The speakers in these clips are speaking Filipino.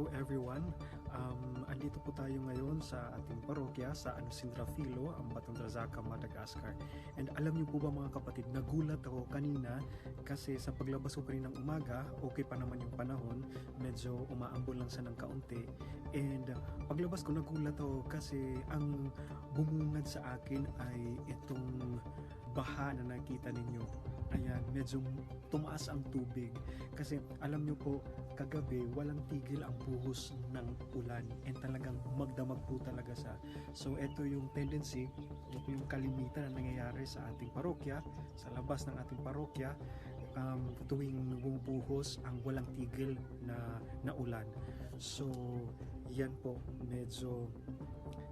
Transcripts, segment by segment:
Hello everyone, andito po tayo ngayon sa ating parokya sa Anusintra Filo, Ambatong Drazaka, Madagascar. And alam niyo po ba mga kapatid, nagulat ako kanina kasi sa paglabas ko kaninang umaga, okay pa naman yung panahon, medyo umaambon lang siya ng kaunti. And paglabas ko nagulat ako kasi ang bumungad sa akin ay itong baha na nakita ninyo. Ayan, medyo tumaas ang tubig kasi alam nyo po, kagabi walang tigil ang buhos ng ulan and talagang magdamag po talaga sa. So ito yung tendency, ito yung kalimitan na nangyayari sa ating parokya, sa labas ng ating parokya, tuwing bumubuhos ang walang tigil na ulan. So yan po, medyo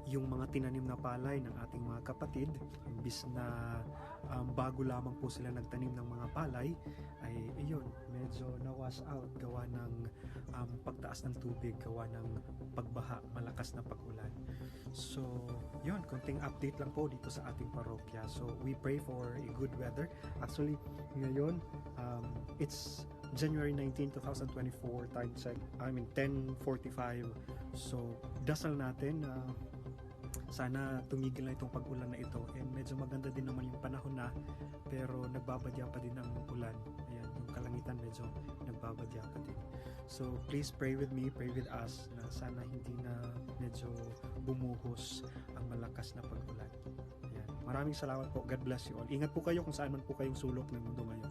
yung mga tinanim na palay ng ating mga kapatid, imbis na bago lamang po sila nagtanim ng mga palay, ay iyon, medyo na-wash out gawa ng pagtaas ng tubig, gawa ng pagbaha, malakas na pag-ulan. So yun, konting update lang po dito sa ating parokya. So we pray for a good weather. Actually ngayon, it's January 19, 2024, time check, 10:45. So dasal natin na sana tumigil na itong pag-ulan na ito, and medyo maganda din naman yung panahon na, pero nagbabadya pa din ang ulan. Ayan, yung kalangitan medyo nagbabadya pa din. So please pray with me, pray with us na sana hindi na medyo bumuhos ang malakas na pag-ulan. Ayan. Maraming salamat po. God bless you all. Ingat po kayo kung saan man po kayong sulok ng mundo ngayon.